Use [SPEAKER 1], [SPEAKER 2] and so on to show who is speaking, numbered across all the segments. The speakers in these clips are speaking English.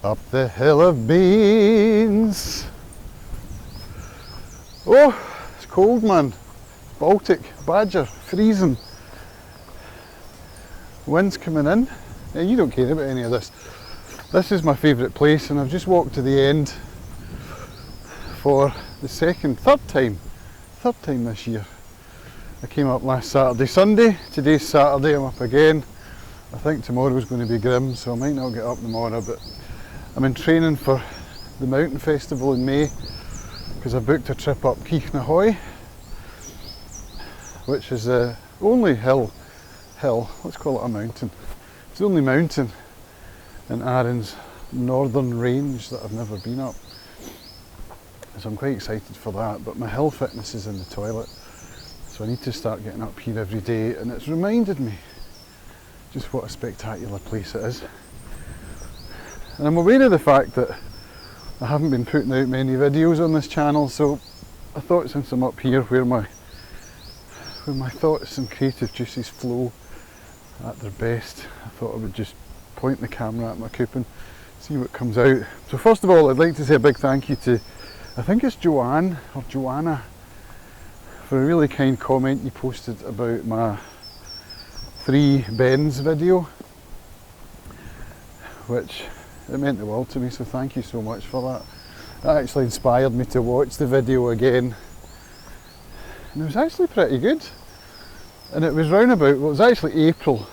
[SPEAKER 1] Up the hill of beans. Oh, it's cold, man. Baltic, Badger, freezing. Wind's coming in. Yeah, you don't care about any of this. This is my favourite place, and I've just walked to the end for the third time this year. I came up last Saturday, Sunday. Today's Saturday, I'm up again. I think tomorrow's going to be grim, so I might not get up tomorrow, but I'm in training for the mountain festival in May because I booked a trip up Keith-na-Hoy, which is the only hill, let's call it a mountain. It's the only mountain in Arran's northern range that I've never been up. So I'm quite excited for that, but my hill fitness is in the toilet. So I need to start getting up here every day, and it's reminded me just what a spectacular place it is. And I'm aware of the fact that I haven't been putting out many videos on this channel, so I thought since I'm up here where my thoughts and creative juices flow at their best, I thought I would just point the camera at my coupon, see what comes out. So first of all, I'd like to say a big thank you to, I think it's Joanne or Joanna, for a really kind comment you posted about my 3 bends video, which it meant the world to me, so thank you so much for that. That actually inspired me to watch the video again, and it was actually pretty good. And it was round about, well, it was actually April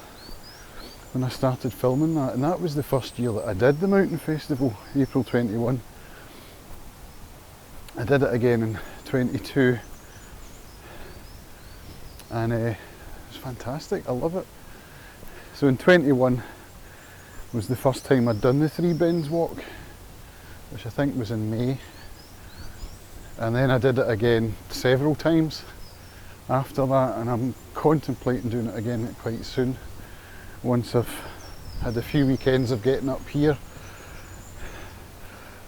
[SPEAKER 1] when I started filming that, and that was the first year that I did the mountain festival, April 21. I did it again in 22, and it was fantastic. I love it. So in 21 was the first time I'd done the 3 bends walk, which I think was in May, and then I did it again several times after that, and I'm contemplating doing it again quite soon once I've had a few weekends of getting up here.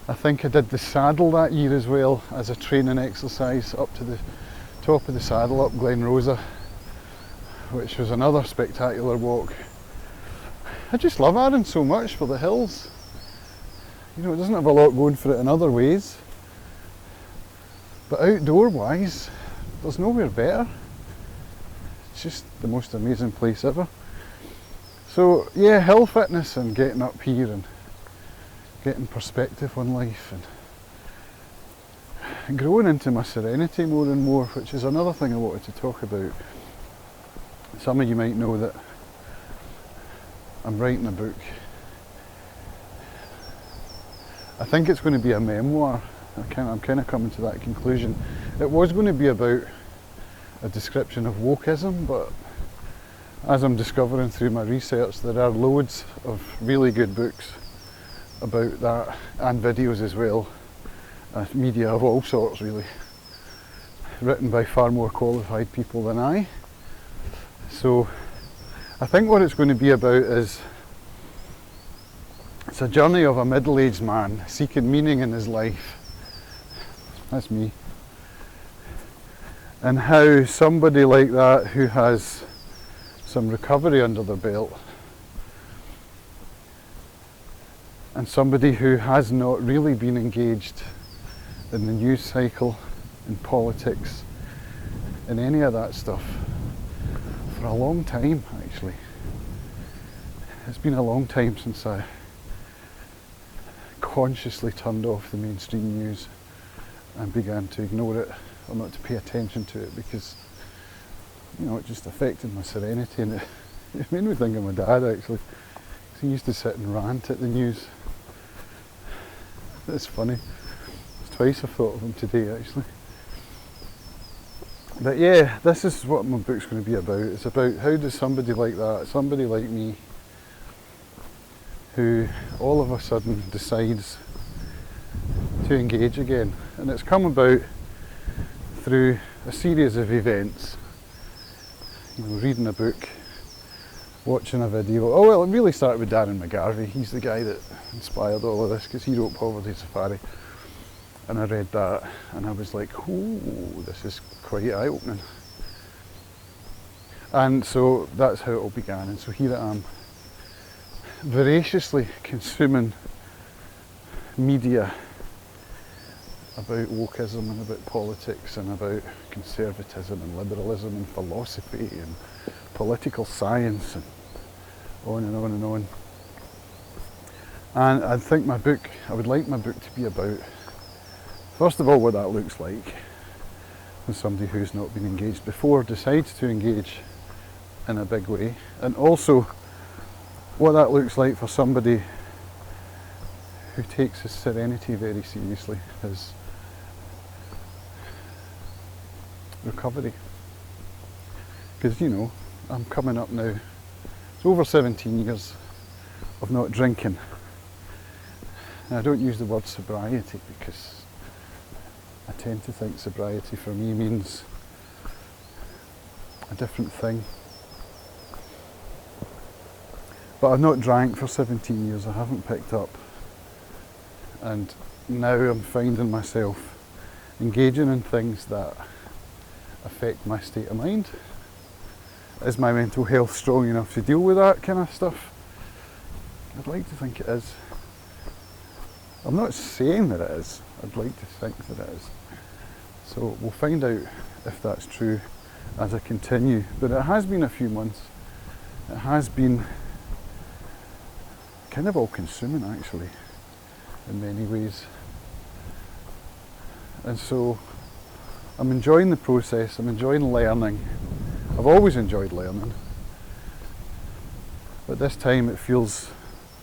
[SPEAKER 1] I think I did the saddle that year as well as a training exercise up to the top of the saddle up Glen Rosa, which was another spectacular walk. I just love Arran so much for the hills. You know, it doesn't have a lot going for it in other ways, but outdoor wise there's nowhere better. It's just the most amazing place ever. So yeah, hill fitness and getting up here and getting perspective on life and growing into my serenity more and more, which is another thing I wanted to talk about. Some of you might know that I'm writing a book. I think it's going to be a memoir. I'm kind of coming to that conclusion. It was going to be about a description of wokeism, but as I'm discovering through my research, there are loads of really good books about that, and videos as well, media of all sorts really, written by far more qualified people than I. So I think what it's going to be about is, it's a journey of a middle-aged man seeking meaning in his life. That's me. And how somebody like that who has some recovery under their belt, and somebody who has not really been engaged in the news cycle, in politics, in any of that stuff for a long time actually. It's been a long time since I consciously turned off the mainstream news and began to ignore it, or not to pay attention to it, because you know, it just affected my serenity, and it made me think of my dad actually, because he used to sit and rant at the news. It's funny, it's twice I've thought of him today actually. But yeah, this is what my book's going to be about. It's about how does somebody like that, somebody like me, who all of a sudden decides to engage again, and it's come about through a series of events. You know, reading a book, watching a video. Oh well, it really started with Darren McGarvey. He's the guy that inspired all of this, because he wrote Poverty Safari, and I read that and I was like, oh, this is quite eye-opening. And so that's how it all began, and so here I am, voraciously consuming media about wokeism and about politics and about conservatism and liberalism and philosophy and political science and on and on and on. And I think I would like my book to be about, first of all, what that looks like when somebody who's not been engaged before decides to engage in a big way, and also what that looks like for somebody who takes his serenity very seriously, his recovery. Because, you know, I'm coming up now, it's over 17 years of not drinking. And I don't use the word sobriety because I tend to think sobriety for me means a different thing. But I've not drank for 17 years, I haven't picked up. And now I'm finding myself engaging in things that affect my state of mind. Is my mental health strong enough to deal with that kind of stuff? I'd like to think it is. I'm not saying that it is, I'd like to think that it is. So we'll find out if that's true as I continue. But it has been a few months. It has been kind of all consuming actually, in many ways. And so I'm enjoying the process, I'm enjoying learning. I've always enjoyed learning, but this time it feels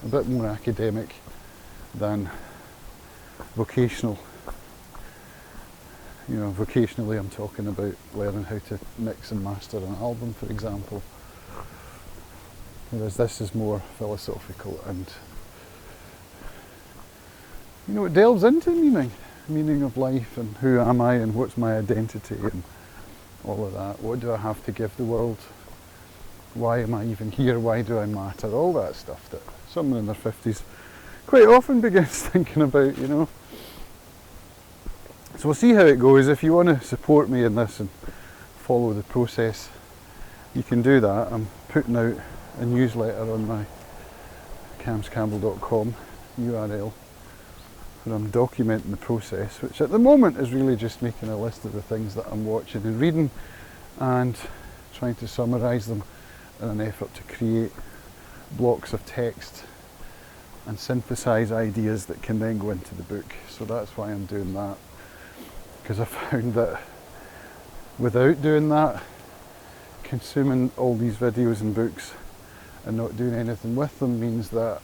[SPEAKER 1] a bit more academic than vocational. You know, vocationally I'm talking about learning how to mix and master an album, for example. Whereas this is more philosophical and, you know, it delves into meaning of life and who am I and what's my identity and all of that. What do I have to give the world? Why am I even here? Why do I matter? All that stuff that someone in their 50s quite often begins thinking about, you know. So we'll see how it goes. If you want to support me in this and follow the process, you can do that. I'm putting out a newsletter on my camscampbell.com URL where I'm documenting the process, which at the moment is really just making a list of the things that I'm watching and reading and trying to summarise them in an effort to create blocks of text and synthesise ideas that can then go into the book. So that's why I'm doing that, because I found that without doing that, consuming all these videos and books and not doing anything with them means that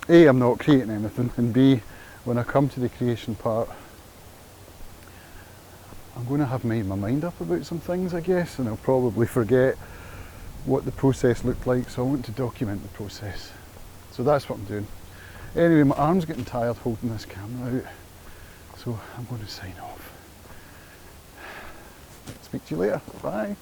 [SPEAKER 1] A, I'm not creating anything, and B, when I come to the creation part, I'm going to have made my mind up about some things, I guess, and I'll probably forget what the process looked like, so I want to document the process. So that's what I'm doing. Anyway, my arm's getting tired holding this camera out, so I'm going to sign off. Speak to you later. Bye.